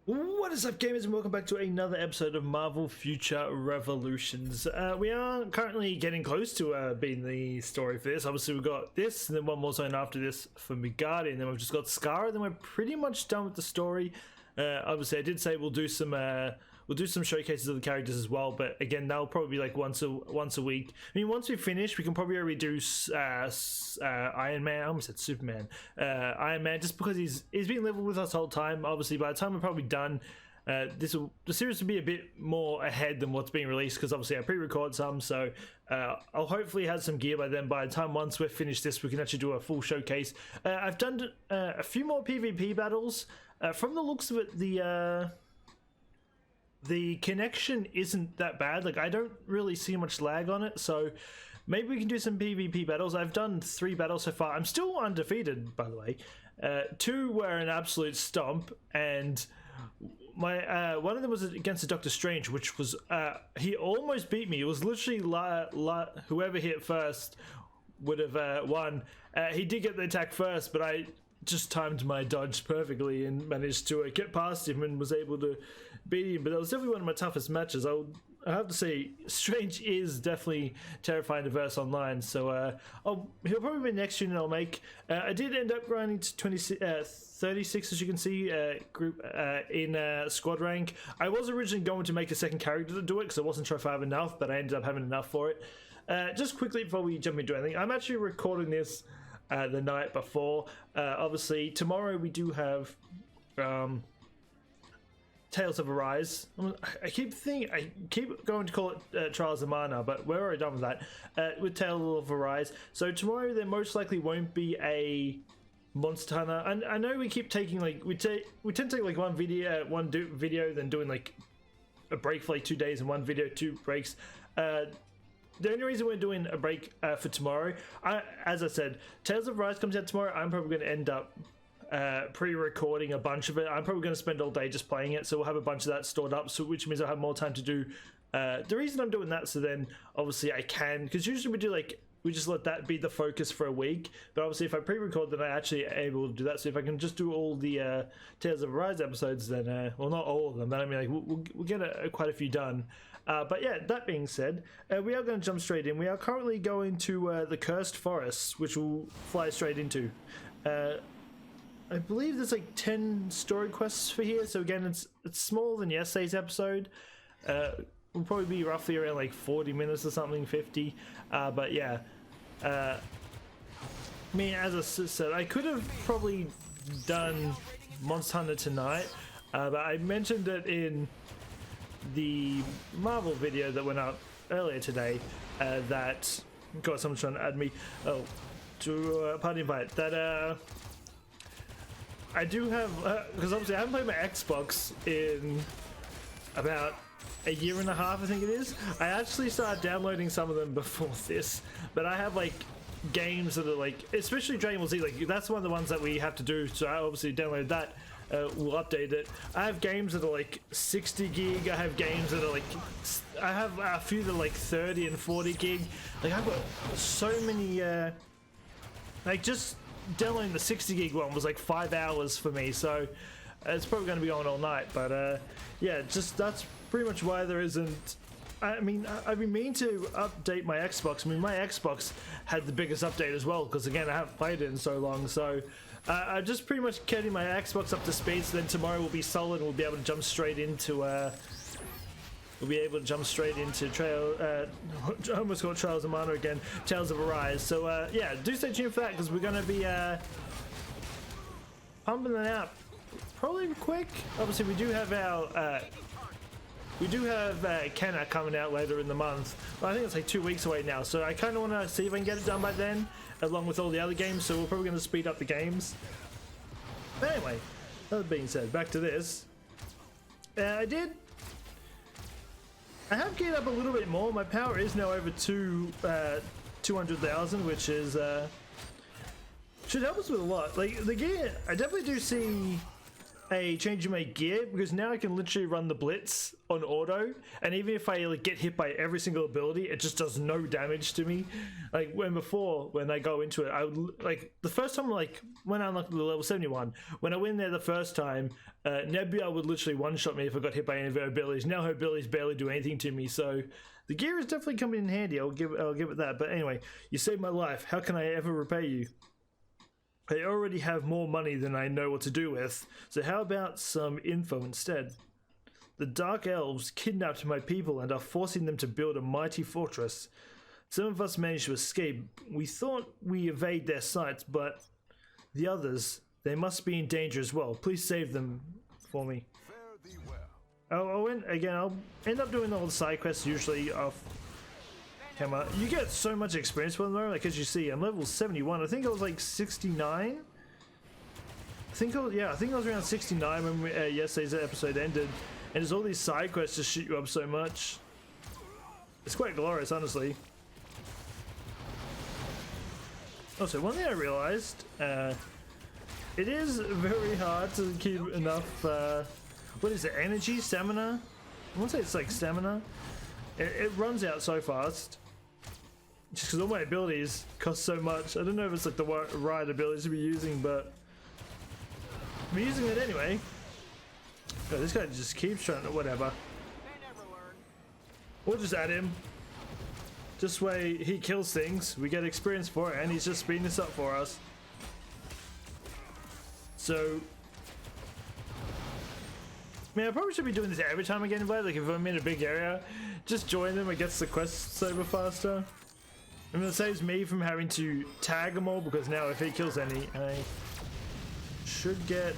What is up, gamers, and welcome back to another episode of Marvel Future Revolutions. We are currently getting close to being the story for this. Obviously, we've got this, and then one more zone after this for Midgardian, and then we've just got Skara, then we're pretty much done with the story. Obviously, I did say we'll do some showcases of the characters as well, but again, that'll probably be like once a week. I mean, once we finish, we can probably reduce Iron Man. I almost said Superman. Iron Man, just because he's been leveled with us the whole time. Obviously, by the time we're probably done, the series will be a bit more ahead than what's being released, because obviously I pre-record some, so I'll hopefully have some gear by then. By the time once we're finished this, we can actually do a full showcase. I've done a few more PvP battles. From the looks of it, the connection isn't that bad. Like, I don't really see much lag on it, so maybe we can do some PvP battles. I've done 3 battles so far. I'm still undefeated, by the way. 2 were an absolute stomp, and my one of them was against a Doctor Strange, which was he almost beat me. It was literally whoever hit first would have won. He did get the attack first, but I just timed my dodge perfectly and managed to get past him and was able to beat him. But that was definitely one of my toughest matches. I have to say, Strange is definitely terrifying to verse online, so he'll probably be the next unit I'll make. I did end up grinding to 36, as you can see, group in squad rank. I was originally going to make a second character to do it because I wasn't sure if I have enough, but I ended up having enough for it. Just quickly before we jump into anything, I'm actually recording this the night before. Obviously, tomorrow we do have Tales of Arise. I keep going to call it Trials of Mana, but we're already done with that. With Tales of Arise, so tomorrow there most likely won't be a Monster Hunter. And I know we keep taking we tend to take like one video, then doing like a break for like 2 days, and one video, 2 breaks. The only reason we're doing a break for tomorrow, as I said, Tales of Rise comes out tomorrow. I'm probably going to end up pre-recording a bunch of it. I'm probably going to spend all day just playing it, so we'll have a bunch of that stored up, so which means I'll have more time to do. The reason I'm doing that, so then obviously I can, because usually we just let that be the focus for a week, but obviously if I pre-record, then I actually able to do that. So if I can just do all the Tales of Rise episodes, then well, not all of them, but I mean, like, we'll get quite a few done. But yeah, that being said, we are going to jump straight in. We are currently going to the Cursed Forests, which we'll fly straight into. I believe there's like 10 story quests for here, so again, it's smaller than yesterday's episode. Will probably be roughly around like 40 minutes or something, 50. But yeah, I mean, as I said, I could have probably done Monster Hunter tonight, but I mentioned it in the Marvel video that went up earlier today, that, God, someone's trying to add me, to party invite, that I do have, because obviously I haven't played my Xbox in about a year and a half, I think it is. I actually started downloading some of them before this, but I have like games that are like, especially Dragon Ball Z, like that's one of the ones that we have to do, so I obviously downloaded that. We'll update it. I have games that are like 60 gig. I have games that are like, I have a few that are like 30 and 40 gig. Like, I've got so many, like, just downloading the 60 gig one was like 5 hours for me, so it's probably going to be on all night. But yeah, just that's pretty much why there isn't. I mean, I've been meaning to update my Xbox. I mean, my Xbox had the biggest update as well, because again, I haven't played it in so long, so I'm just pretty much getting my Xbox up to speed, so then tomorrow will be solid and we'll be able to jump straight into Trail, I almost called Trials of Mana again, Tales of Arise. So yeah, do stay tuned for that, because we're going to be pumping that out probably quick. Obviously, we do have our Kenna coming out later in the month. Well, I think it's like 2 weeks away now, so I kind of want to see if I can get it done by then, along with all the other games, so we're probably going to speed up the games. But anyway, that being said, back to this. I have geared up a little bit more. My power is now over 200,000, which is should help us with a lot. Like, the gear, I definitely do see a change in my gear because now I can literally run the blitz on auto, and even if I like get hit by every single ability, it just does no damage to me. Like when I go into it, I would like the first time, like when I unlocked the level 71, when I went there the first time, Nebula would literally one-shot me if I got hit by any of her abilities. Now her abilities barely do anything to me, so the gear is definitely coming in handy. I'll give it that. But anyway, you saved my life. How can I ever repay you? I already have more money than I know what to do with, so how about some info instead? The Dark Elves kidnapped my people and are forcing them to build a mighty fortress. Some of us managed to escape. We thought we evade their sights, but the others, they must be in danger as well. Please save them for me. I'll end up doing all the side quests usually off camera. You get so much experience for them though, like as you see, I'm level 71. I think I was like 69. I think I was around 69 when yesterday's episode ended, and there's all these side quests to shoot you up so much. It's quite glorious, honestly. Also, one thing I realized, it is very hard to keep enough, what is it, energy, stamina? I want to say it's like stamina. It runs out so fast. Just because all my abilities cost so much. I don't know if it's like the right ability to be using, but I'm using it anyway. Oh, this guy just keeps trying to, whatever. We'll just add him. This way he kills things, we get experience for it, and he's just speeding this up for us. So, man, I probably should be doing this every time I get invited. Like if I'm in a big area, just join them. It gets the quests over faster. I mean, it saves me from having to tag them all, because now if he kills any, I should get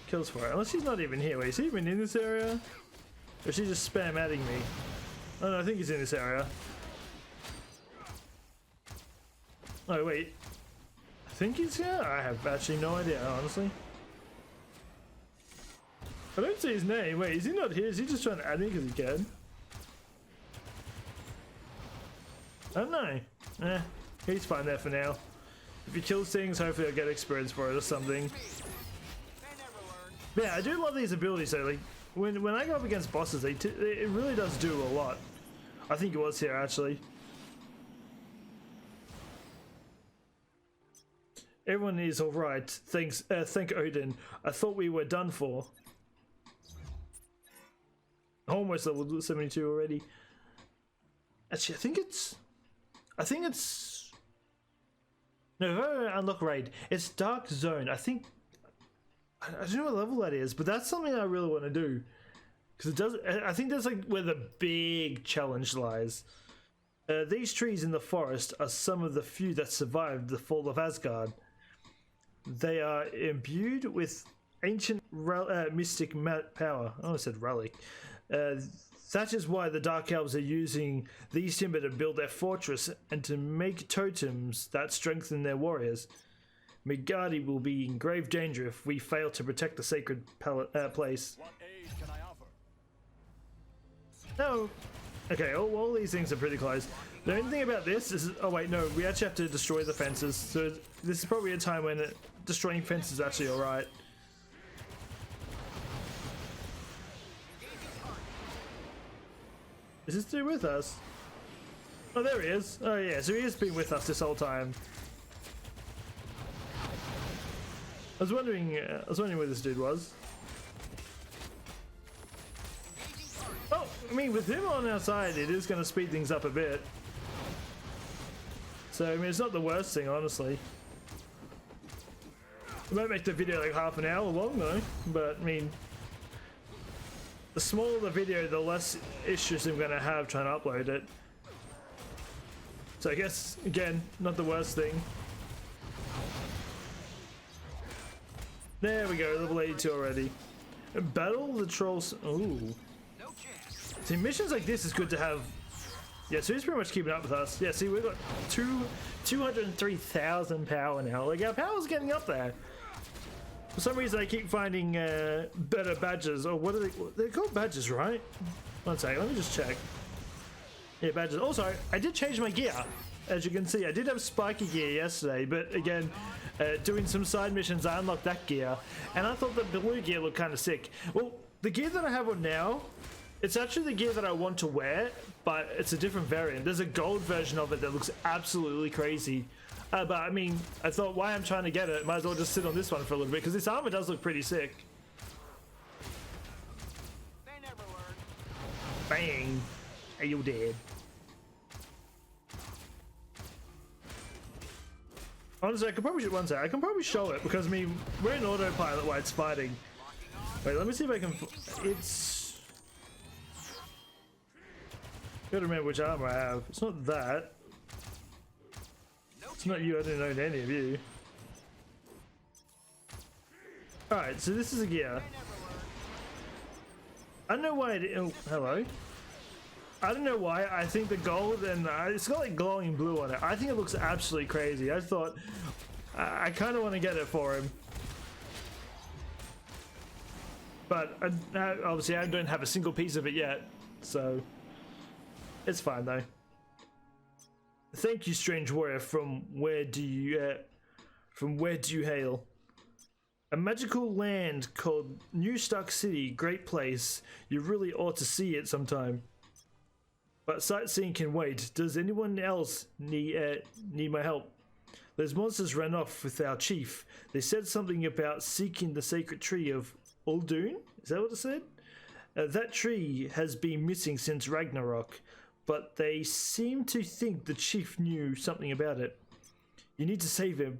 kills for it. Unless he's not even here. Wait, is he even in this area? Or is he just spam adding me? Oh no, I think he's in this area. Oh wait. I think he's here? I have actually no idea, honestly. I don't see his name. Wait, is he not here? Is he just trying to add me because he can? I don't know. He's fine there for now. If he kills things, hopefully I'll get experience for it or something. But yeah, I do love these abilities though. Like when I go up against bosses, it really does do a lot. I think it was here actually. Everyone is all right. Thanks. Thank Odin. I thought we were done for. Almost level 72 already. Actually, I think it's. No, if I unlock raid, it's Dark Zone. I think. I don't know what level that is, but that's something I really want to do. Because it does. I think that's like where the big challenge lies. These trees in the forest are some of the few that survived the fall of Asgard. They are imbued with ancient mystic power. I almost said relic. That is why the Dark Elves are using these timber to build their fortress and to make totems that strengthen their warriors. Midgardi will be in grave danger if we fail to protect the sacred place. What aid can I offer? No. Okay, all these things are pretty close. The only thing about this is... Oh wait, no, we actually have to destroy the fences. So this is probably a time when destroying fences is actually alright. Is this dude with us? Oh, there he is. Oh yeah, so he has been with us this whole time. I was wondering where this dude was. Oh, I mean, with him on our side, it is going to speed things up a bit. So, I mean, it's not the worst thing, honestly. It might make the video like half an hour long, though. But, I mean, the smaller the video, the less issues I'm going to have trying to upload it. So, I guess, again, not the worst thing. There we go, level 82 already. Battle the trolls. Ooh. See, missions like this is good to have. Yeah, so he's pretty much keeping up with us. Yeah, see, we've got 203,000 power now. Like, our power's getting up there. For some reason, I keep finding better badges. Or what are they? They're called badges, right? One second, let me just check. Yeah, badges. Also, I did change my gear. as you can see. I did have spiky gear yesterday, but again, doing some side missions, I unlocked that gear, and I thought the blue gear looked kind of sick. Well, the gear that I have on now, it's actually the gear that I want to wear, but it's a different variant. There's a gold version of it that looks absolutely crazy. But I mean, I thought, why I'm trying to get it, might as well just sit on this one for a little bit, because this armor does look pretty sick. They never learn. Bang! Are you dead? Honestly, I can probably show it, because I mean, we're in autopilot while it's fighting. Wait, let me see if I can. It's. Gotta remember which armor I have. It's not that. It's not you. I didn't own any of you. Alright, so this is a gear. I don't know why it. Oh, hello. I don't know why. I think the gold and it's got like glowing blue on it. I think it looks absolutely crazy. I thought I kind of want to get it for him. But obviously I don't have a single piece of it yet, so it's fine though. Thank you, strange warrior. From where do you hail? A magical land called New Stark City. Great place. You really ought to see it sometime. But sightseeing can wait. Does anyone else need my help? Those monsters ran off with our chief. They said something about seeking the sacred tree of Uldun? Is that what it said? That tree has been missing since Ragnarok, but they seem to think the chief knew something about it. You need to save him.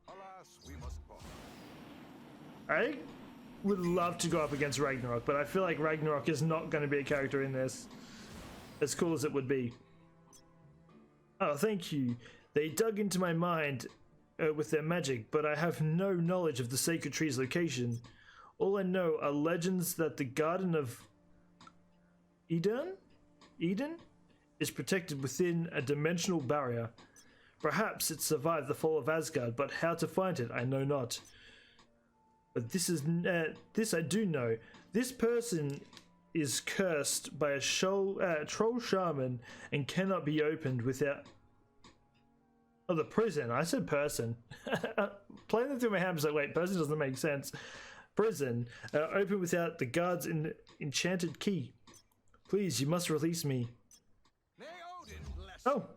Alas, we must part. I would love to go up against Ragnarok, but I feel like Ragnarok is not going to be a character in this. As cool as it would be. Oh, thank you. They dug into my mind with their magic, but I have no knowledge of the sacred tree's location. All I know are legends that the Garden of Eden is protected within a dimensional barrier. Perhaps it survived the fall of Asgard, but how to find it, I know not. But this I do know. This person is cursed by a troll shaman and cannot be opened without. Oh, the prison. I said person. Playing that through my head, I was like, wait, person doesn't make sense. Prison. Open without the guard's enchanted key. Please, you must release me. May Odin bless. Oh,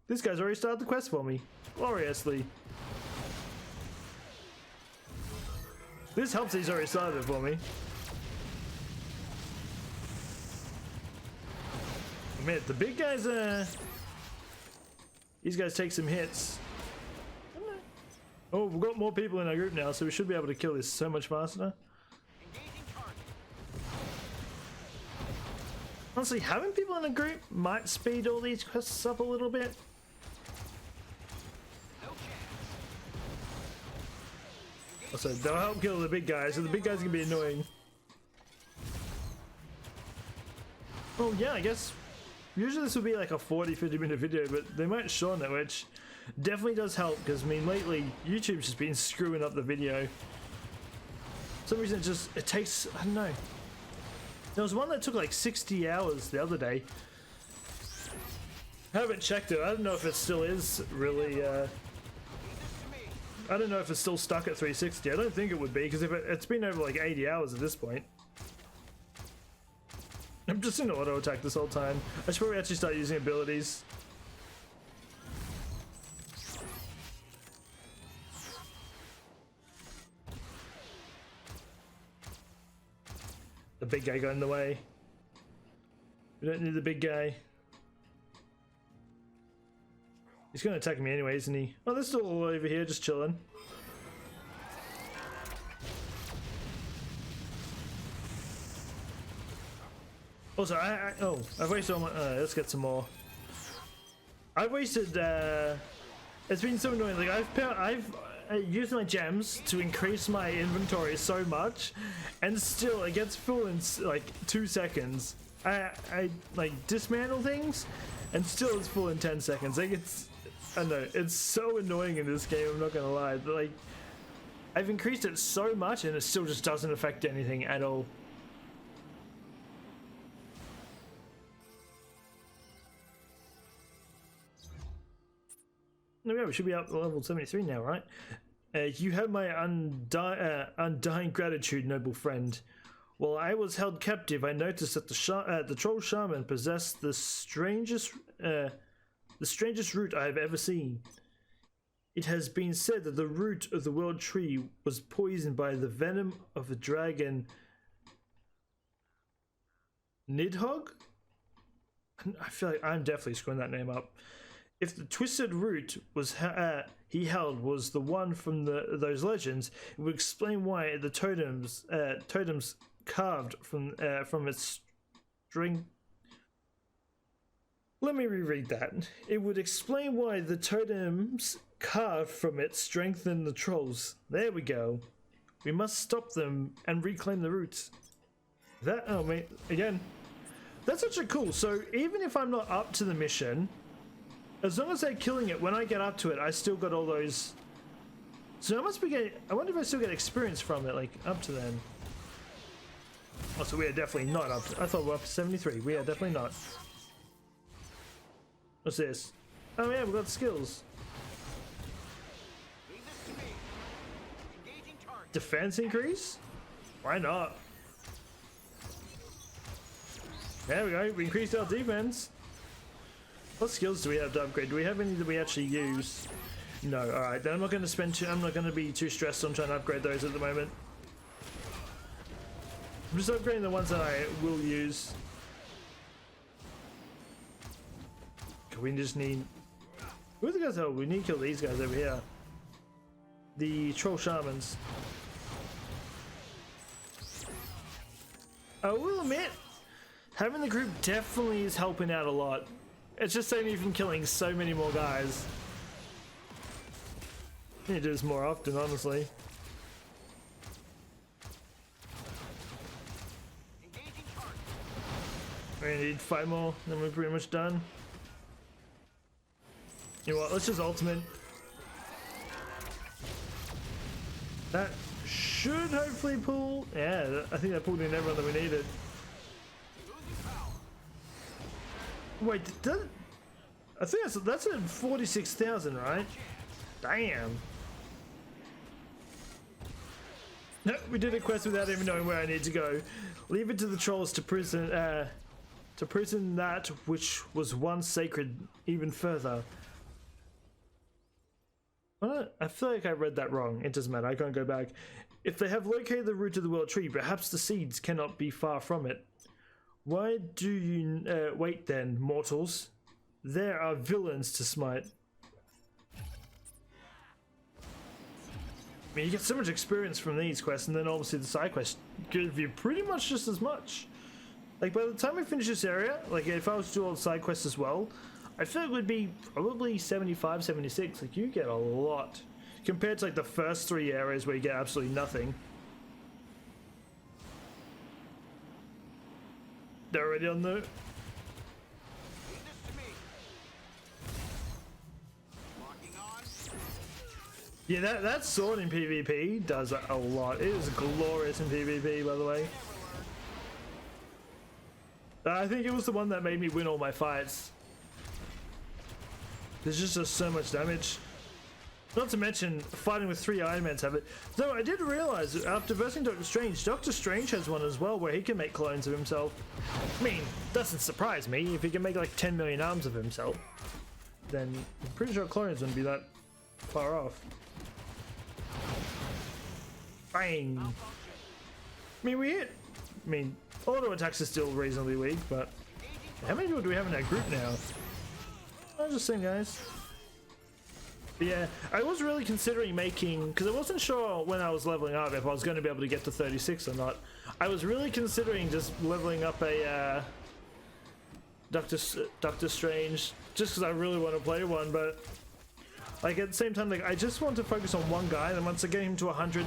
this guy's already started the quest for me. Gloriously. This helps he's already started it for me. Man, the big guys, these guys take some hits. Oh, we've got more people in our group now, so we should be able to kill this so much faster. Engaging target. Honestly, having people in a group might speed all these quests up a little bit. No chance. Also, they'll help kill the big guys, so the big guys can be annoying. Oh yeah, I guess usually this would be like a 40-50 minute video, but they might shorten it, which definitely does help, because I mean lately YouTube's just been screwing up the video. For some reason it takes, I don't know. There was one that took like 60 hours the other day. I haven't checked it. I don't know if it still is really I don't know if it's still stuck at 360. I don't think it would be, because if it's been over like 80 hours at this point. I'm just in auto attack this whole time. I should probably actually start using abilities. The big guy got in the way. We don't need the big guy. He's gonna attack me anyway, isn't he? Oh, they're still all over here, just chilling. Also, I've wasted all my. Let's get some more. I've wasted. It's been so annoying. Like I've used my gems to increase my inventory so much, and still it gets full in like 2 seconds. I like dismantle things, and still it's full in 10 seconds. Like I don't know, it's so annoying in this game. I'm not gonna lie. But, like I've increased it so much, and it still just doesn't affect anything at all. No, yeah, we should be up to level 73 now, right? You have my undying gratitude, noble friend. While I was held captive, I noticed that the troll shaman possessed the strangest root I have ever seen. It has been said that the root of the world tree was poisoned by the venom of a dragon, Nidhogg? I feel like I'm definitely screwing that name up. If the twisted root he held was the one from those legends, it would explain why the totems carved from its string. Let me reread that. It would explain why the totems carved from it strengthen the trolls. There we go. We must stop them and reclaim the roots. Oh wait, again. That's actually cool. So even if I'm not up to the mission, as long as they're killing it, when I get up to it, I still got all those. So I must be getting. I wonder if I still get experience from it, like up to then. Oh, so we are definitely not up to. I thought we were up to 73. We are definitely not. What's this? Oh yeah, we've got skills. Leave this to me. Engaging target. Defense increase? Why not? There we go. We increased our defense. What skills do we have to upgrade? Do we have any that we actually use? No. All right. Then I'm not going to spend. I'm not going to be too stressed on trying to upgrade those at the moment. I'm just upgrading the ones that I will use. We just need. Who are the guys? Oh, we need to kill these guys over here. The troll shamans. I will admit, having the group definitely is helping out a lot. It's just saving me from killing so many more guys. I need to do this more often, honestly. We need 5 more, then we're pretty much done. You know what, let's just ultimate. That should hopefully pull. Yeah, I think that pulled in everyone that we needed. Wait, I think that's at 46,000, right? Damn. No, we did a quest without even knowing where I need to go. Leave it to the trolls to prison that which was once sacred even further. I feel like I read that wrong. It doesn't matter, I can't go back. If they have located the root of the world tree, perhaps the seeds cannot be far from it. Why do you wait then, mortals? There are villains to smite. I mean, you get so much experience from these quests, and then obviously the side quests give you pretty much just as much. Like, by the time we finish this area, like, if I was to do all the side quests as well, I feel it would be probably 75, 76. Like, you get a lot. Compared to, like, the first 3 areas where you get absolutely nothing. They're already on the... Yeah, that sword in PvP does a lot. It is glorious in PvP, by the way. I think it was the one that made me win all my fights. There's just so much damage. Not to mention, fighting with 3 Iron Mans have it. Though I did realize, after versing Doctor Strange has one as well, where he can make clones of himself. I mean, doesn't surprise me. If he can make like 10 million arms of himself, then I'm pretty sure clones wouldn't be that far off. Bang! I mean, we hit... I mean, auto attacks are still reasonably weak, but... How many people do we have in that group now? I'm just saying, guys. But yeah, I was really considering making... Because I wasn't sure when I was leveling up if I was going to be able to get to 36 or not. I was really considering just leveling up a... Doctor Strange, just because I really want to play one, but... Like, at the same time, like, I just want to focus on one guy, and once I get him to 100,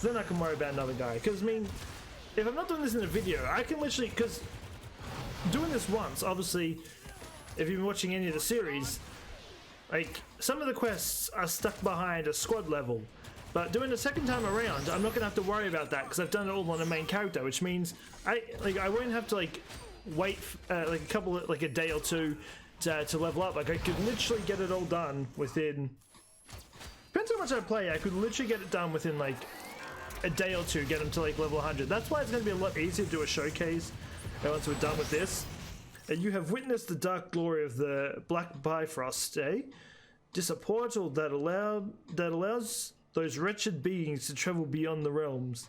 then I can worry about another guy. Because, I mean, if I'm not doing this in a video, I can literally... Because doing this once, obviously, if you've been watching any of the series, like, some of the quests are stuck behind a squad level. But doing the second time around, I'm not going to have to worry about that, because I've done it all on the main character, which means I won't have to, like, wait, like, a day or two, to level up. Like I could literally get it all done within. Depends how much I play. I could literally get it done within like a day or two. Get them to like level 100. That's why it's going to be a lot easier to do a showcase once we're done with this. And you have witnessed the dark glory of the Black Bifrost, eh? 'Tis a portal that allows those wretched beings to travel beyond the realms.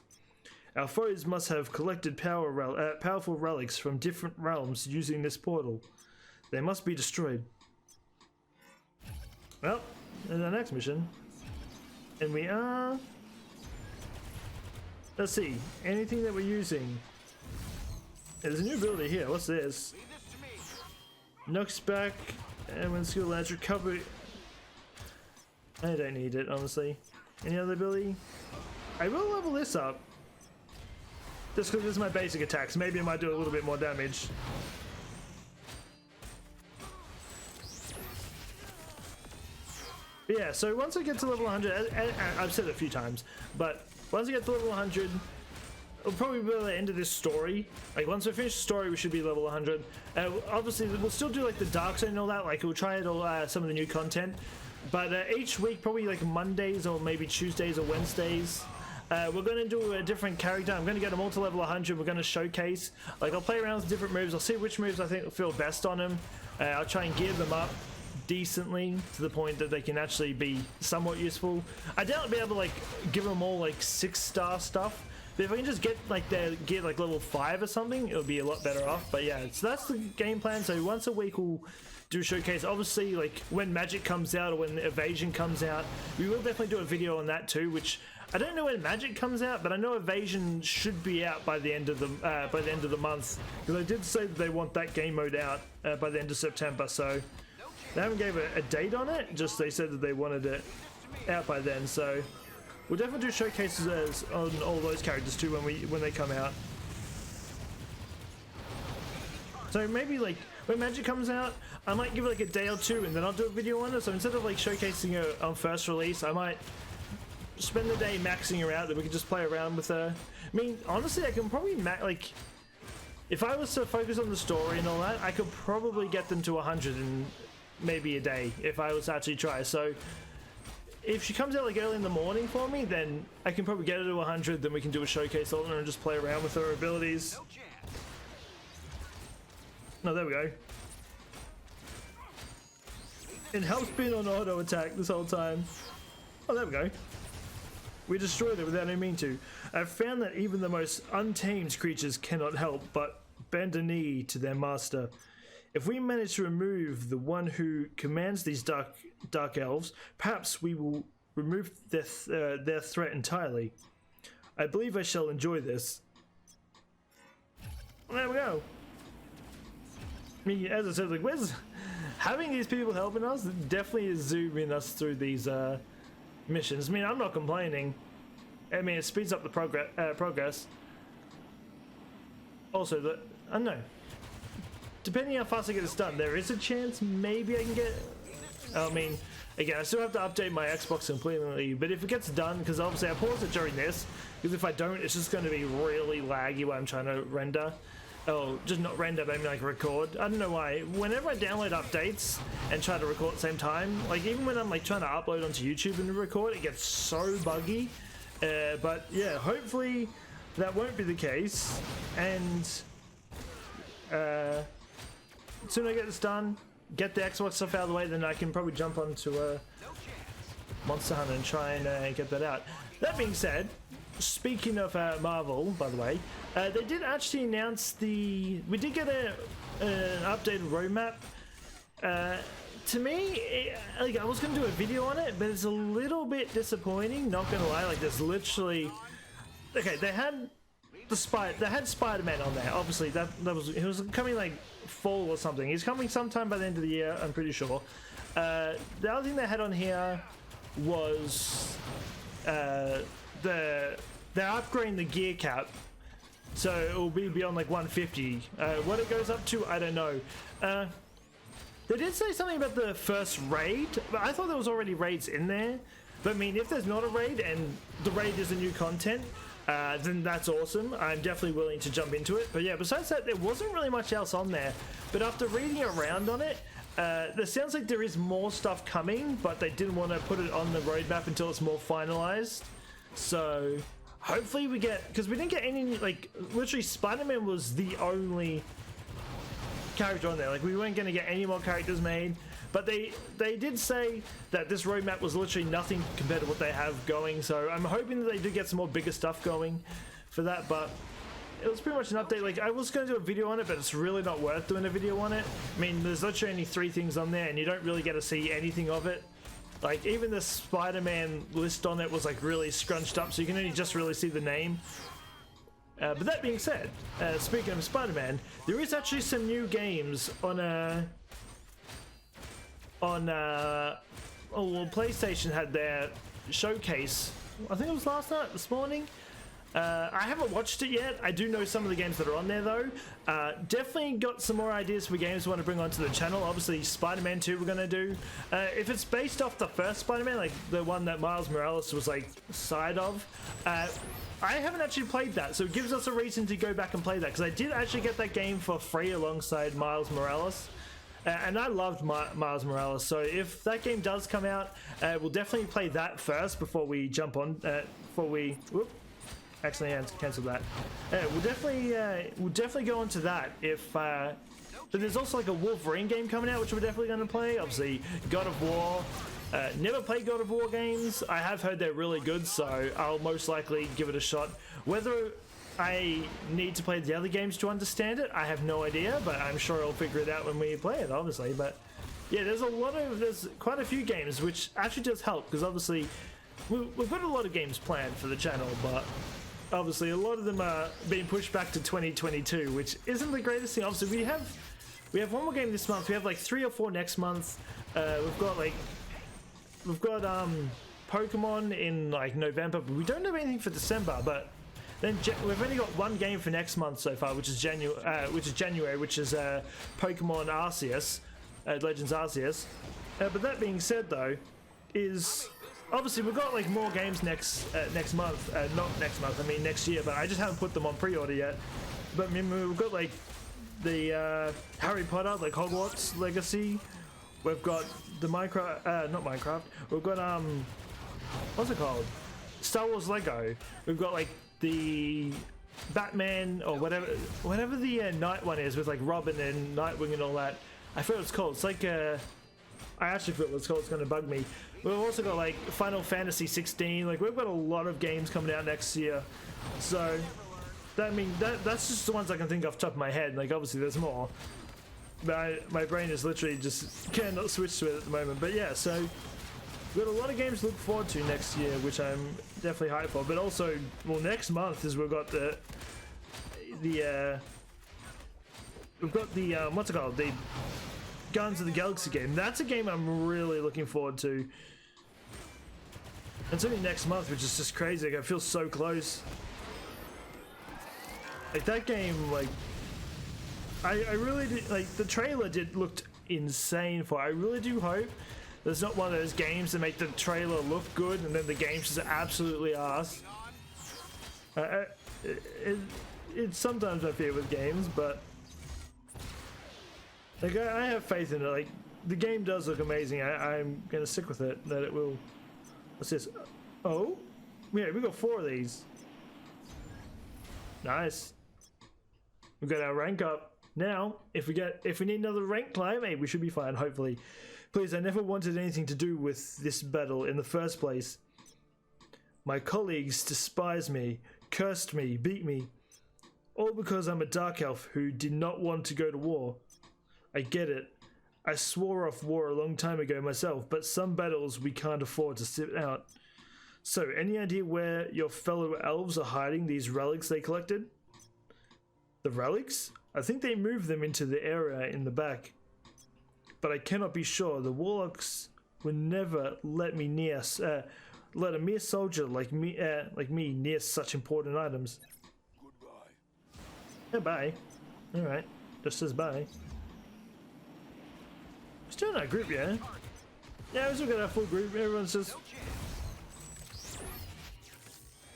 Our foes must have collected powerful relics from different realms using this portal. They must be destroyed. Well, there's our next mission. And we are... Let's see. Anything that we're using? There's a new ability here. What's this? Leave this to me. Knocks back and when skill lands recover. I don't need it, honestly. Any other ability? I will level this up. Just because this is my basic attacks. Maybe I might do a little bit more damage. But yeah, so once I get to level 100, I've said it a few times, but once I get to level 100, it'll probably be the end of this story. Like once we finish the story, we should be level 100. Obviously, we'll still do like the Dark Zone and all that. Like we'll try it all, some of the new content. But each week, probably like Mondays or maybe Tuesdays or Wednesdays, we're going to do a different character. I'm going to get them all to level 100. We're going to showcase. Like I'll play around with different moves. I'll see which moves I think will feel best on them. I'll try and gear them up decently to the point that they can actually be somewhat useful. I doubt I'll be able to like give them all like 6-star stuff. But if I can just get like get like level 5 or something, it'll be a lot better off. But yeah, so that's the game plan. So once a week we'll do a showcase. Obviously, like when Magic comes out or when Evasion comes out, we will definitely do a video on that too. Which I don't know when Magic comes out, but I know Evasion should be out by the end of the month, because I did say that they want that game mode out by the end of September. So they haven't gave a date on it. Just they said that they wanted it out by then. So we'll definitely do showcases on all those characters too when they come out. So maybe like when Magic comes out, I might give it like a day or two and then I'll do a video on it. So instead of like showcasing it on first release, I might spend the day maxing her out, that we can just play around with her. I mean, honestly, I can probably like if I was to focus on the story and all that, I could probably get them to 100 in maybe a day if I was to actually try. So if she comes out like early in the morning for me, then I can probably get her to 100. Then we can do a showcase on her and just play around with her abilities. No chance. No, there we go. It helps being on auto attack this whole time. Oh, there we go. We destroyed it without any mean to. I've found that even the most untamed creatures cannot help but bend a knee to their master. If we manage to remove the one who commands these dark elves, perhaps we will remove their threat entirely. I believe I shall enjoy this. There we go. I mean, as I said, like, having these people helping us definitely is zooming us through these missions. I mean, I'm not complaining. I mean, it speeds up the progress. Also, I don't know. Depending how fast I get this done, there is a chance maybe I can get... I mean, again, I still have to update my Xbox completely, but if it gets done, because obviously I pause it during this, because if I don't, it's just going to be really laggy while I'm trying to render. Oh, just not render, but I mean like record. I don't know why. Whenever I download updates and try to record at the same time, like even when I'm like trying to upload onto YouTube and record, it gets so buggy. But yeah, hopefully that won't be the case. And soon I get this done, get the Xbox stuff out of the way, then I can probably jump onto Monster Hunter and try and get that out. That being said, speaking of Marvel, by the way, they did actually announce we did get an updated roadmap. To me, like I was going to do a video on it, but it's a little bit disappointing, not going to lie. Like there's literally... Okay, they had Spider-Man on there. Obviously, he was coming like fall or something. He's coming sometime by the end of the year, I'm pretty sure. The other thing they had on here was they're upgrading the gear cap, so it will be beyond like 150. What it goes up to, I don't know. They did say something about the first raid, but I thought there was already raids in there. But I mean, if there's not a raid and the raid is a new content, then that's awesome. I'm definitely willing to jump into it. But yeah, besides that, there wasn't really much else on there. But after reading around on it, there sounds like there is more stuff coming, but they didn't want to put it on the roadmap until it's more finalized. So hopefully we get, because we didn't get any, like, literally Spider-Man was the only character on there. Like, we weren't going to get any more characters made, but they did say that this roadmap was literally nothing compared to what they have going. So I'm hoping that they do get some more bigger stuff going for that. But it was pretty much an update. Like, I was going to do a video on it, but it's really not worth doing a video on it. I mean, there's literally only 3 things on there, and you don't really get to see anything of it. Like, even the Spider-Man list on it was like really scrunched up, so you can only just really see the name. But that being said, speaking of Spider-Man, there is actually some new games on PlayStation had their showcase. I think it was this morning. I haven't watched it yet. I do know some of the games that are on there though. Definitely got some more ideas for games we want to bring onto the channel. Obviously Spider-Man 2 we're going to do. If it's based off the first Spider-Man, like the one that Miles Morales was like side of, I haven't actually played that, so it gives us a reason to go back and play that, because I did actually get that game for free alongside Miles Morales. And I loved Miles Morales, so if that game does come out, we'll definitely play that first before we jump on, accidentally cancel that. We'll definitely go into that if. But there's also like a Wolverine game coming out, which we're definitely going to play. Obviously, God of War. Never played God of War games. I have heard they're really good, so I'll most likely give it a shot. Whether I need to play the other games to understand it, I have no idea, but I'm sure I'll figure it out when we play it, obviously. But yeah, there's quite a few games, which actually does help, because obviously we've got a lot of games planned for the channel, but obviously a lot of them are being pushed back to 2022, which isn't the greatest thing. Obviously we have one more game this month. We have like 3 or 4 next month. We've got Pokemon in like November, but we don't have anything for December. But then we've only got one game for next month so far, which is January, which is Pokemon Arceus, Legends Arceus. But that being said, though, is obviously we've got like more games next month. Not next month, I mean next year. But I just haven't put them on pre-order yet. But I mean, we've got like the Harry Potter, like Hogwarts Legacy. We've got the not Minecraft. We've got what's it called? Star Wars Lego. We've got like the Batman or whatever the night one is with like Robin and Nightwing and all that. I forget what it's called. It's like I actually forget what it's called. It's going to bug me. We've also got like Final Fantasy 16. Like we've got a lot of games coming out next year. So that's just the ones I can think off the top of my head. Like obviously there's more. My brain is literally just cannot switch to it at the moment. But yeah, so we've got a lot of games to look forward to next year, which I'm definitely hyped for. But also, well, next month is we've got the what's it called? The Guardians of the Galaxy game. That's a game I'm really looking forward to. It's only next month, which is just crazy. Like, I feel so close. Like that game, like. I really did, like the trailer looked insane for it. I really do hope there's not one of those games that make the trailer look good and then the game's just absolutely ass. It's sometimes I fear with games, but like I have faith in it. Like the game does look amazing. I'm gonna stick with it that it will. What's this? Oh, yeah, we got 4 of these. Nice. We got our rank up. Now, if we need another rank climb, hey, we should be fine, hopefully. Please, I never wanted anything to do with this battle in the first place. My colleagues despise me, cursed me, beat me. All because I'm a dark elf who did not want to go to war. I get it. I swore off war a long time ago myself, but some battles we can't afford to sit out. So, any idea where your fellow elves are hiding these relics they collected? The relics? I think they moved them into the area in the back. But I cannot be sure. The warlocks would never let me near, let a mere soldier like me near such important items. Goodbye. Yeah, bye. Alright. Just says bye. We're still in our group, yeah? Yeah, we still got our full group. Everyone's just...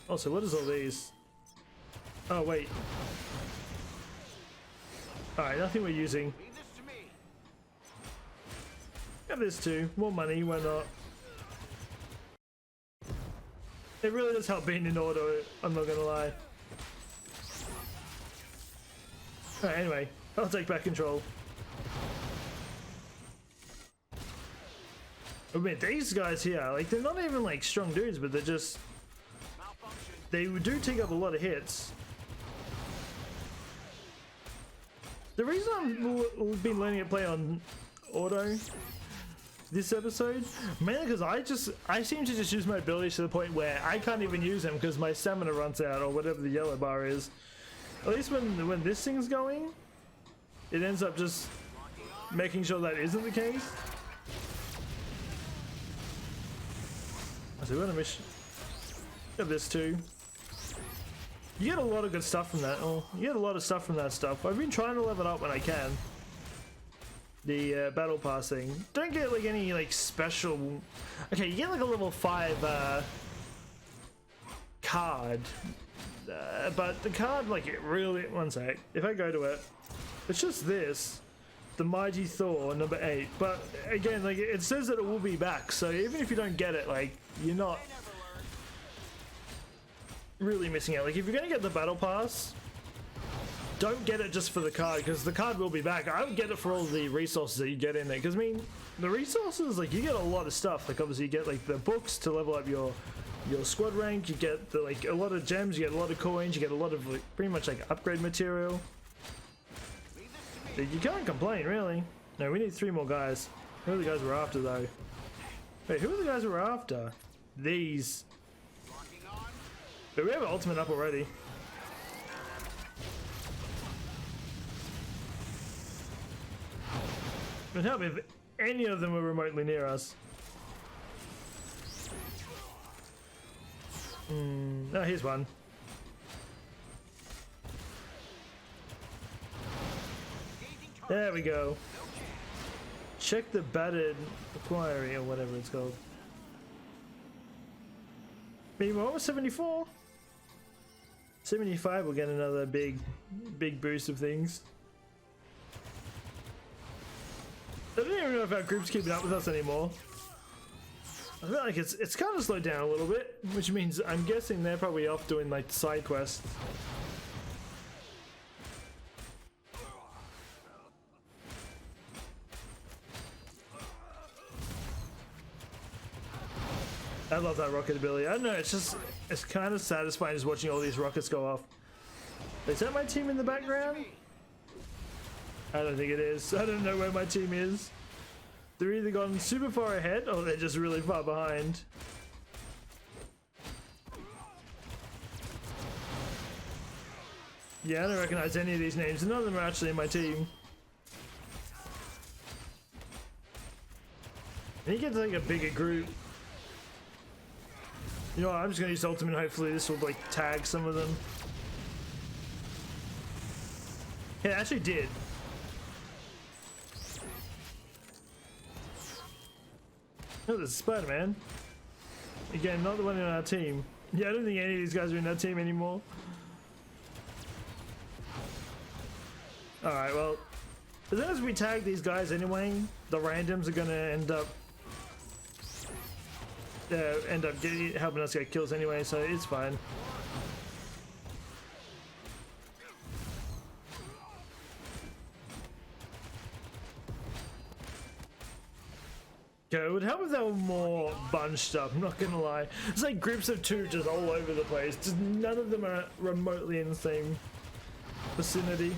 Also, what is all these? Oh, wait. Alright, nothing we're using. Got this too. More money, why not? It really does help being in auto, I'm not gonna lie. Alright, anyway, I'll take back control. I mean, these guys here, like, they're not even like strong dudes, but they're just... They do take up a lot of hits. The reason I've been learning to play on auto this episode, mainly because I seem to just use my abilities to the point where I can't even use them because my stamina runs out or whatever the yellow bar is. At least when this thing's going, it ends up just making sure that isn't the case. So we're gonna miss. Got this too. You get a lot of good stuff from that. Oh, you get a lot of stuff from that stuff. I've been trying to level it up when I can. The battle pass thing. Don't get like any like special. Okay, you get like a level 5 card, but the card like it really. One sec. If I go to it, it's just this. The Mighty Thor number 8, but again, like it says that it will be back, so even if you don't get it, like you're not really missing out. Like if you're gonna get the battle pass, don't get it just for the card, because the card will be back. I would get it for all the resources that you get in there, because I mean the resources, like you get a lot of stuff. Like obviously you get like the books to level up your squad rank, you get the, like a lot of gems, you get a lot of coins, you get a lot of like, pretty much like upgrade material. You can't complain, really. No, we need 3 more guys. Who are the guys we're after, though? Wait, who are the guys we're after? These. But we have an ultimate up already. It would help if any of them were remotely near us. Oh, here's one. There we go. Check the battered inquiry or whatever it's called. Meanwhile, we're 74. 75 will get another big boost of things. I don't even know if our group's keeping up with us anymore. I feel like it's kind of slowed down a little bit, which means I'm guessing they're probably off doing like side quests. I love that rocket ability. I don't know, it's kind of satisfying just watching all these rockets go off. Is that my team in the background? I don't think it is. I don't know where my team is. They're either gone super far ahead or they're just really far behind. Yeah, I don't recognize any of these names. None of them are actually in my team. And you get to like a bigger group. You know what, I'm just gonna use ultimate, hopefully this will like tag some of them. Yeah, it actually did. Oh, there's Spider-Man. Again, not the one in our team. Yeah, I don't think any of these guys are in our team anymore. Alright, well, as long as we tag these guys anyway, the randoms are gonna end up helping us get kills anyway, so it's fine. Okay, it would help if they were more bunched up, I'm not gonna lie. It's like groups of 2 just all over the place. Just none of them are remotely in the same vicinity.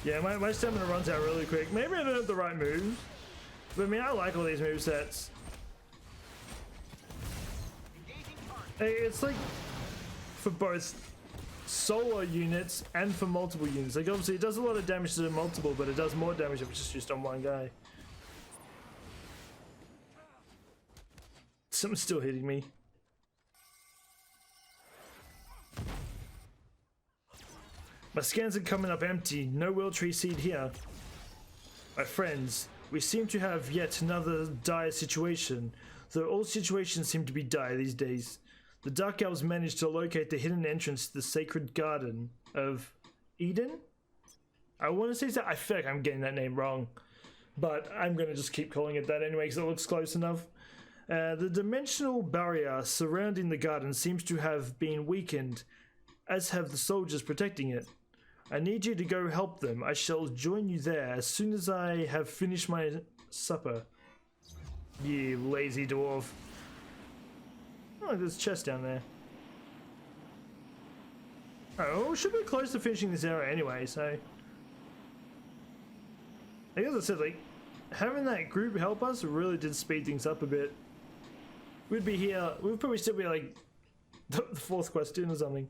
Yeah, my stamina runs out really quick. Maybe I don't have the right moves, but I mean, I like all these movesets. It's like for both solo units and for multiple units. Like obviously it does a lot of damage to the multiple, but it does more damage if it's just on one guy. Something's still hitting me. My scans are coming up empty. No Will Tree seed here. My friends, we seem to have yet another dire situation. Though all situations seem to be dire these days. The Dark Elves managed to locate the hidden entrance to the sacred garden of Eden. I want to say that. I feel like I'm getting that name wrong, but I'm going to just keep calling it that anyway because it looks close enough. The dimensional barrier surrounding the garden seems to have been weakened, as have the soldiers protecting it. I need you to go help them. I shall join you there as soon as I have finished my supper. You lazy dwarf. Oh, there's a chest down there. Oh, we should be close to finishing this area anyway, so... I guess I said, like, having that group help us really did speed things up a bit. We'd be here, we'd probably still be like the fourth quest in or something.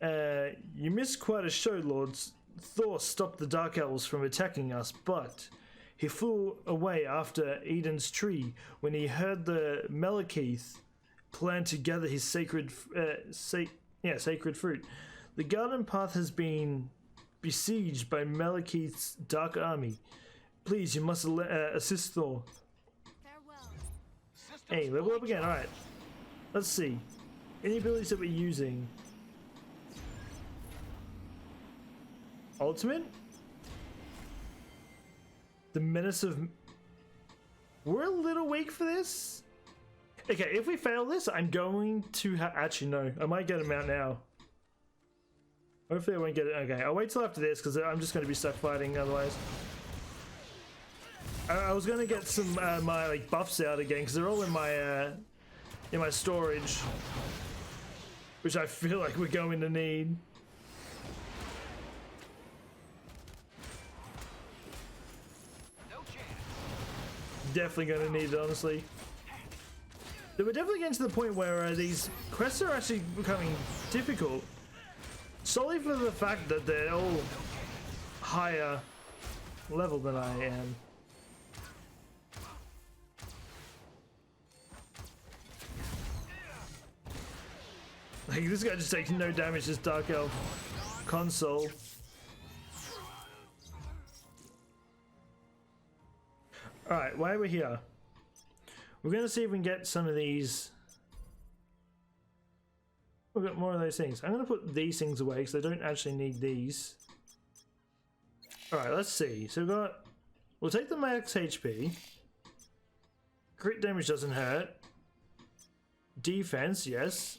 You missed quite a show, Lords. Thor stopped the Dark Elves from attacking us, but he flew away after Eden's tree when he heard the Malekith plan to gather his sacred fruit. The garden path has been besieged by Malekith's dark army. Please, you must assist Thor. Farewell. Hey, level up again. Alright. Let's see. Any abilities that we're using? Ultimate? The Menace of... We're a little weak for this? Okay, if we fail this, I'm going to actually, no. I might get him out now. Hopefully I won't get it. Okay, I'll wait till after this because I'm just going to be stuck fighting otherwise. I was going to get some my like buffs out again because they're all in my storage, which I feel like we're going to need. No chance. Definitely going to need it, honestly. We're definitely getting to the point where these quests are actually becoming difficult. Solely for the fact that they're all higher level than I am. Like, this guy just takes no damage, this Dark Elf console. Alright, why are we here? We're gonna see if we can get some of these. We've got more of those things. I'm gonna put these things away because I don't actually need these. Alright, let's see. So we'll take the max HP. Crit damage doesn't hurt. Defense, yes.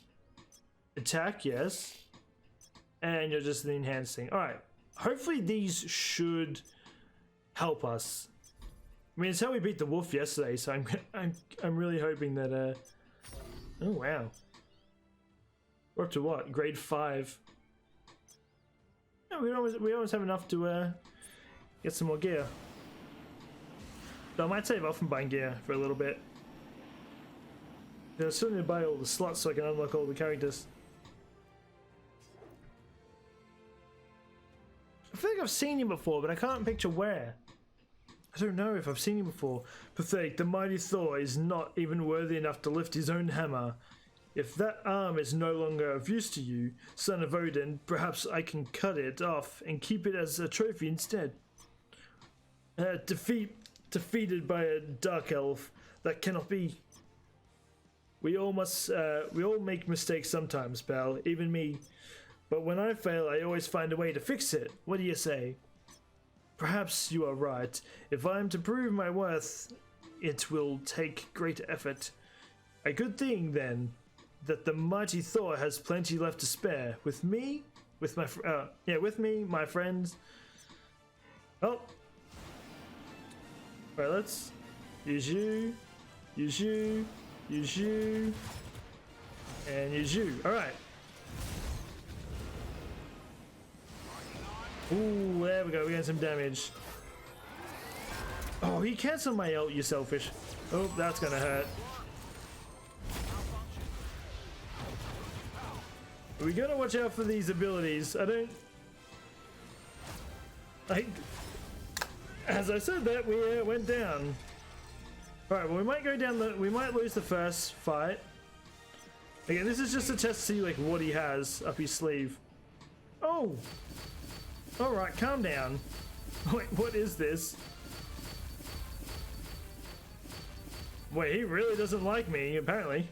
Attack, yes. And you're just the enhancing. Alright. Hopefully these should help us. I mean, it's how we beat the wolf yesterday, so I'm really hoping that oh wow. We're up to what? Grade 5. Yeah, we always have enough to get some more gear. But I might save off from buying gear for a little bit. I still need to buy all the slots so I can unlock all the characters. I feel like I've seen him before, but I can't picture where. I don't know if I've seen him before. Pathetic, the mighty Thor is not even worthy enough to lift his own hammer. If that arm is no longer of use to you, son of Odin, perhaps I can cut it off and keep it as a trophy instead. Defeated by a dark elf, that cannot be. We all make mistakes sometimes, pal, even me. But when I fail, I always find a way to fix it. What do you say? Perhaps you are right. If I am to prove my worth, it will take great effort. A good thing, then, that the mighty Thor has plenty left to spare. With me, my friends. Oh. Right, let's use you, use you, use you, and use you. All right. Ooh, there we go. We got some damage. Oh, he cancelled my ult, you selfish. Oh, that's gonna hurt. We gotta watch out for these abilities. As I said that, we went down. All right, well, we might go down we might lose the first fight. Again, this is just a test to see like what he has up his sleeve. Oh. All right, calm down. Wait, what is this? Wait, he really doesn't like me, apparently.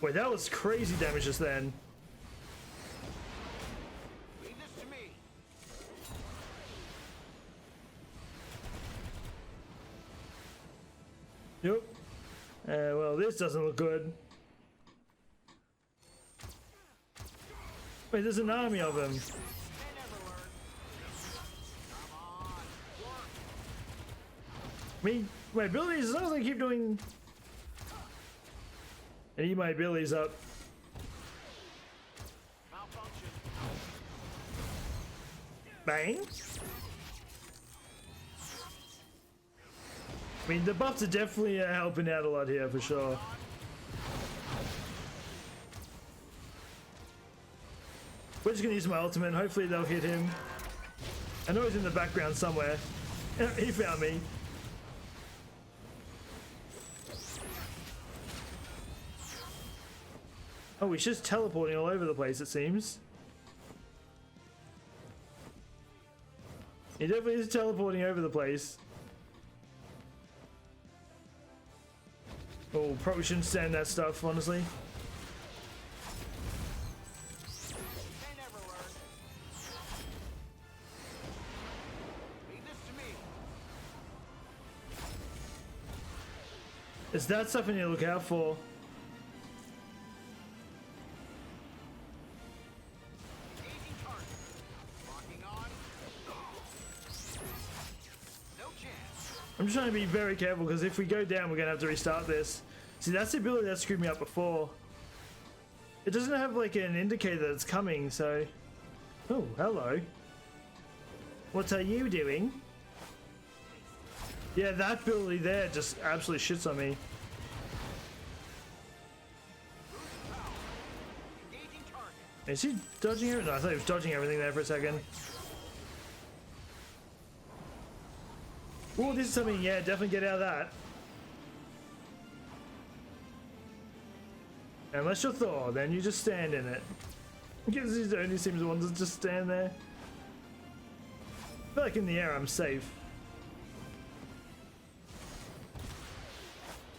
Wait, that was crazy damage just then. Leave this to me. Yep. Well, this doesn't look good. Wait, there's an army of them. They never learn. Come on. Work. I mean, my abilities, as long as I keep doing... I need my abilities up. Malfunction. Bang. I mean, the buffs are definitely helping out a lot here for sure. We're just gonna use my ultimate and hopefully they'll hit him. I know he's in the background somewhere. He found me. Oh, he's just teleporting all over the place, it seems. He definitely is teleporting over the place. Oh, probably shouldn't stand that stuff, honestly. They never learn. Leave this to me. Is that something you look out for? Engaging target. Locking on. No chance. I'm just trying to be very careful because if we go down, we're gonna have to restart this. See, that's the ability that screwed me up before. It doesn't have like an indicator that it's coming, so. Oh, hello. What are you doing? Yeah, that ability there just absolutely shits on me. Engaging target. Is he dodging everything? No, I thought he was dodging everything there for a second. Oh, this is something, yeah, definitely get out of that. Unless you're Thor, then you just stand in it. Because he only seems to want to just stand there. I feel like in the air I'm safe.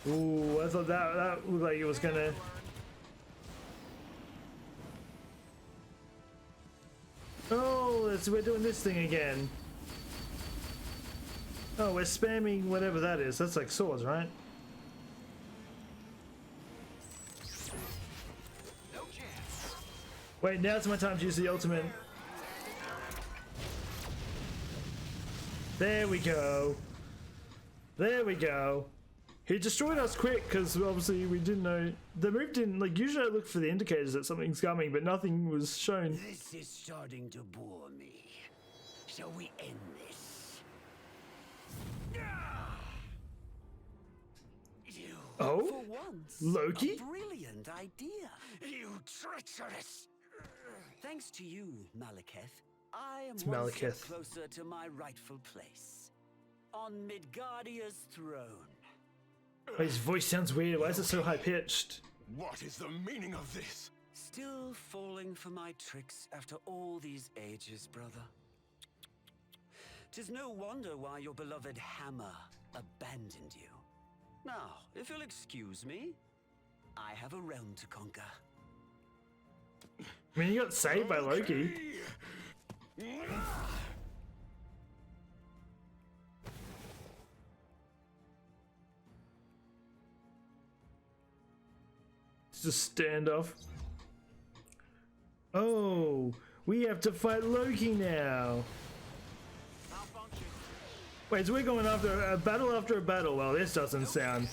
Ooh, I thought that looked like it was gonna... Oh, we're doing this thing again. Oh, we're spamming whatever that is. That's like swords, right? No chance. Wait, now's my time to use the ultimate. There we go. There we go. He destroyed us quick because obviously we didn't know. The move didn't, like, usually I look for the indicators that something's coming, but nothing was shown. This is starting to bore me. Shall we end this? You, Oh? for once, Loki? a brilliant idea. You treacherous! Thanks to you, Malekith, I am one step Malekith. closer to my rightful place on Midgardia's throne. His voice sounds weird. Why is it so high pitched? What is the meaning of this? Still falling for my tricks after all these ages, brother. 'Tis no wonder why your beloved hammer abandoned you. Now, if you'll excuse me, I have a realm to conquer. I mean, you got saved by Loki. It's just standoff. Oh, we have to fight Loki now. Malfunction. Wait, so we're going after a battle? Well, this doesn't sound.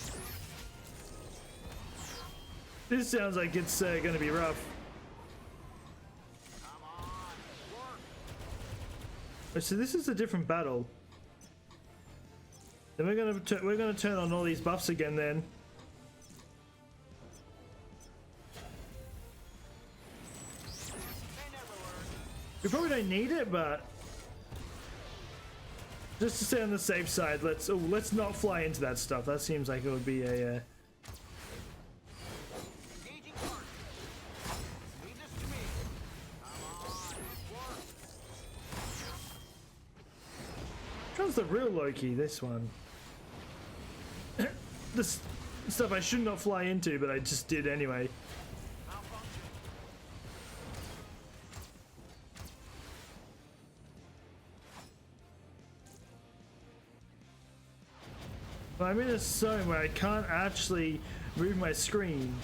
This sounds like it's gonna be rough. Come on. Work. Wait, so this is a different battle. Then we're gonna turn on all these buffs again. Then They never learn. we probably don't need it, but just to stay on the safe side, let's not fly into that stuff. That seems like it would be a. Engaging target. Leave this to me. Come on. Work. Which one's the real Loki? This one. This stuff I should not fly into, but I just did anyway. I'm in a zone where I can't actually move my screen.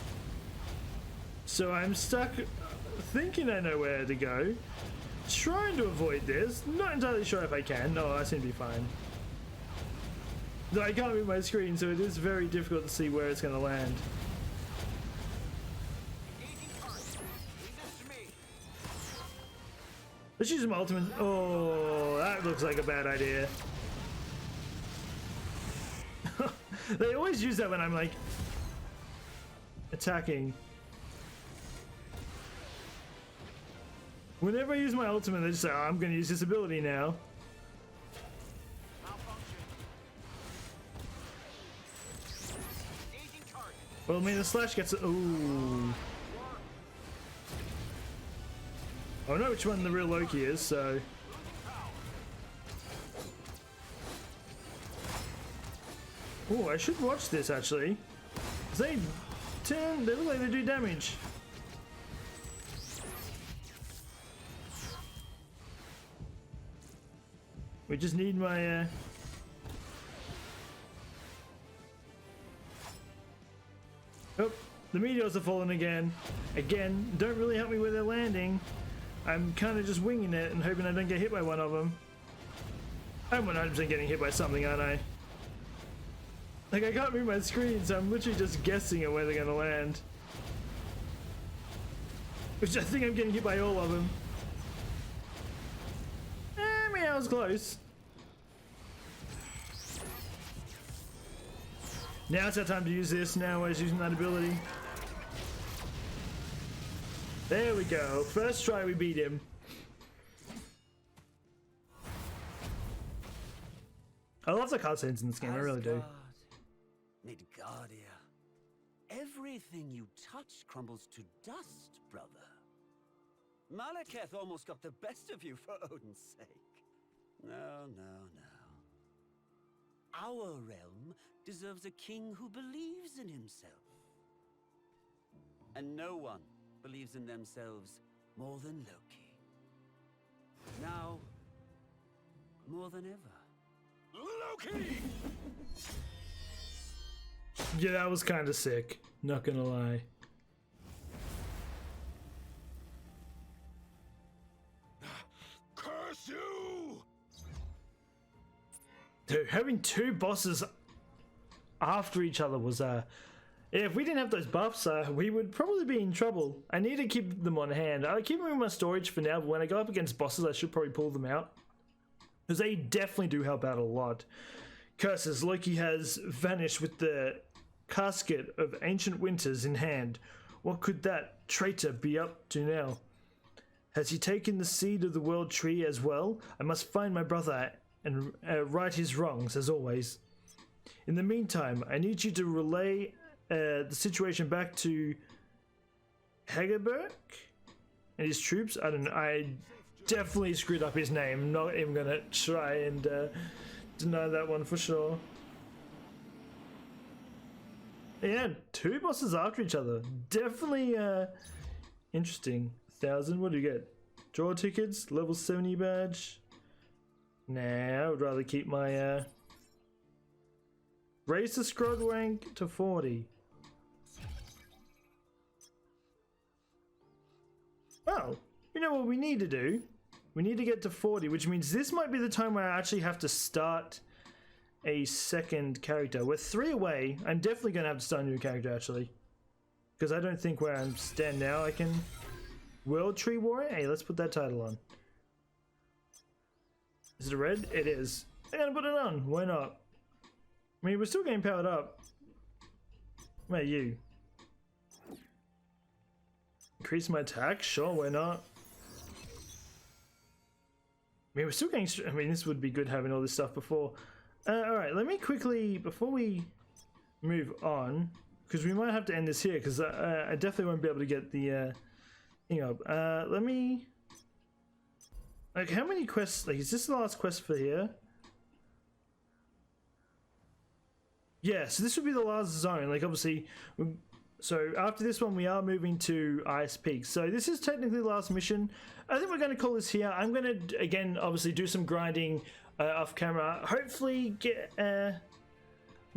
So I'm stuck thinking I know where to go. Trying to avoid this. Not entirely sure if I can. No, I seem to be fine. No, I can't move my screen, so it is very difficult to see where it's going to land. Let's use my ultimate. Oh, that looks like a bad idea. They always use that when I'm like attacking. Whenever I use my ultimate, they just say, oh, I'm going to use this ability now. Well, I mean, the slash gets. Ooh. I know which one the real Loki is, so. Oh, I should watch this actually. They look like they do damage. We just need my Oh, the meteors have fallen again. Again, don't really help me with their landing. I'm kind of just winging it and hoping I don't get hit by one of them. I'm 100% getting hit by something, aren't I? Like, I can't move my screen, so I'm literally just guessing at where they're gonna land. Which I think I'm getting hit by all of them. I mean, I was close. Now it's our time to use this. Now I was using that ability. There we go. First try, we beat him. I love the cutscenes in this game. I really do. Midgardia. Everything you touch crumbles to dust, brother. Malekith almost got the best of you for Odin's sake. No, no, no. Our realm deserves a king who believes in himself. And no one believes in themselves more than Loki. Now, more than ever. Loki! Yeah, that was kind of sick. Not gonna lie. Curse you! Dude, having two bosses after each other was if we didn't have those buffs, we would probably be in trouble. I need to keep them on hand. I keep them in my storage for now, but when I go up against bosses, I should probably pull them out. Because they definitely do help out a lot. Curses, Loki has vanished with the casket of ancient winters in hand. What could that traitor be up to now? Has he taken the seed of the world tree as well? I must find my brother and right his wrongs, as always. In the meantime, I need you to relay the situation back to Hegerberg and his troops. I don't know. I definitely screwed up his name. Not even gonna try and deny that one for sure. Yeah, two bosses after each other. Definitely interesting. 1,000. What do you get? Draw tickets. Level 70 badge. Nah, I would rather keep my raise the squad rank to 40. Well, you know what we need to do? We need to get to 40, which means this might be the time where I actually have to start a second character. We're 3 away. I'm definitely going to have to start a new character, actually. Because I don't think where I stand now I can... World Tree Warrior? Hey, let's put that title on. Is it a red? It is. I'm going to put it on. Why not? I mean, we're still getting powered up. Where are you? Increase my attack? Sure, why not? I mean, we're still getting... I mean, this would be good having all this stuff before. Alright, let me quickly... Before we move on... Because we might have to end this here, because I definitely won't be able to get the thing up. Let me... Like, how many quests... Like, is this the last quest for here? Yeah, so this would be the last zone. Like, obviously... So, after this one, we are moving to Ice Peak. So, this is technically the last mission. I think we're going to call this here. I'm going to, again, obviously do some grinding off camera. Hopefully get...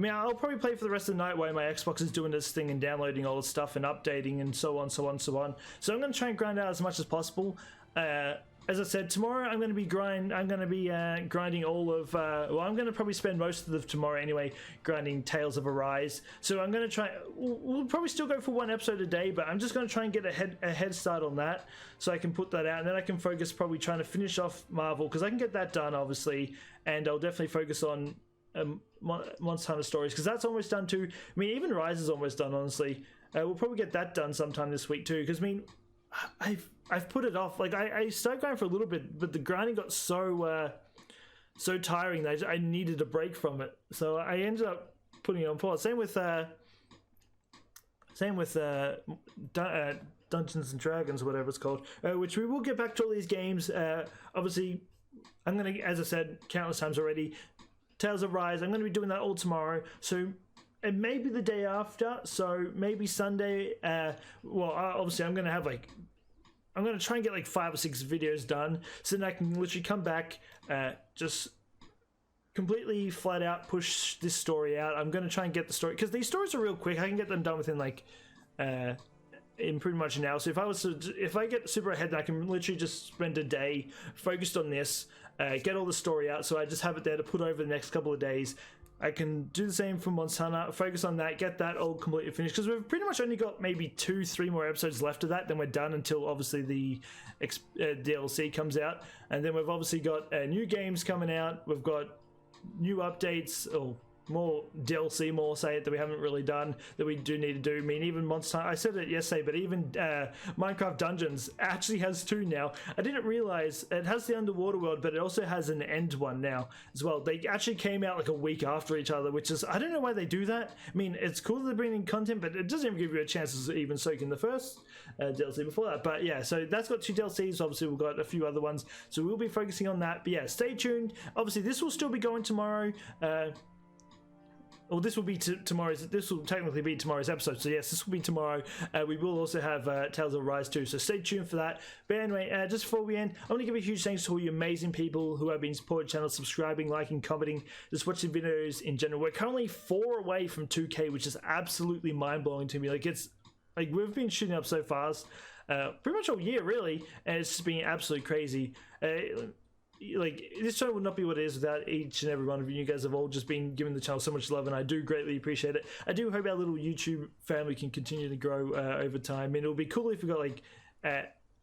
mean, I'll probably play for the rest of the night while my Xbox is doing this thing and downloading all the stuff and updating and so on, so on, so on. So I'm going to try and grind out as much as possible. As I said, tomorrow I'm going to be grinding all of. Well, I'm going to probably spend most of the tomorrow anyway grinding Tales of Arise. So I'm going to try. We'll probably still go for one episode a day, but I'm just going to try and get a head start on that, so I can put that out, and then I can focus probably trying to finish off Marvel, because I can get that done obviously, and I'll definitely focus on Monster Hunter Stories, because that's almost done too. I mean, even Rise is almost done. Honestly, we'll probably get that done sometime this week too, because I mean, I've put it off. Like I started going for a little bit, but the grinding got so tiring that I needed a break from it. So I ended up putting it on pause. Same with Dungeons and Dragons, whatever it's called, which we will get back to all these games. Obviously, I'm gonna, as I said countless times already, Tales of Rise. I'm gonna be doing that all tomorrow. So. And maybe the day after, so maybe Sunday. Obviously, I'm gonna try and get like 5 or 6 videos done, so then I can literally come back, just completely flat out push this story out. I'm gonna try and get the story, because these stories are real quick. I can get them done within like in pretty much an hour. So if I get super ahead, then I can literally just spend a day focused on this, get all the story out, so I just have it there to put over the next couple of days. I can do the same for Monster Hunter, focus on that, get that all completely finished, because we've pretty much only got maybe 2-3 more episodes left of that, then we're done until obviously the DLC comes out. And then we've obviously got new games coming out, we've got new updates, or more DLC, more say it, that we haven't really done, that we do need to do. I mean, even Monster Hunter, I said it yesterday, but even Minecraft Dungeons actually has 2 now. I didn't realize it has the underwater world, but it also has an end one now as well. They actually came out like a week after each other, which is, I don't know why they do that. I mean, it's cool that they're bringing content, but it doesn't even give you a chance to even soak in the first DLC before that. But yeah, so that's got 2 DLCs. Obviously, we've got a few other ones, so we'll be focusing on that. But yeah, stay tuned. Obviously, this will still be going tomorrow. Well, this will be tomorrow's. This will technically be tomorrow's episode. So yes, this will be tomorrow. We will also have Tales of Rise 2. So stay tuned for that. But anyway, just before we end, I want to give a huge thanks to all you amazing people who have been supporting the channel, subscribing, liking, commenting, just watching videos in general. We're currently 4 away from 2K, which is absolutely mind blowing to me. Like we've been shooting up so fast, pretty much all year really, and it's just been absolutely crazy. Like, this channel would not be what it is without each and every one of you. You guys have all just been giving the channel so much love, and I do greatly appreciate it. I do hope our little YouTube family can continue to grow over time. I mean, it'll be cool if we got like,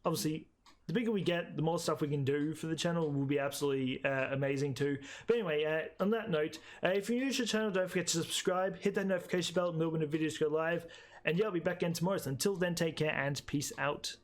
obviously, the bigger we get, the more stuff we can do for the channel will be absolutely amazing too. But anyway, on that note, if you're new to the channel, don't forget to subscribe, hit that notification bell, know when the videos go live, and yeah, I'll be back again tomorrow. So until then, take care and peace out.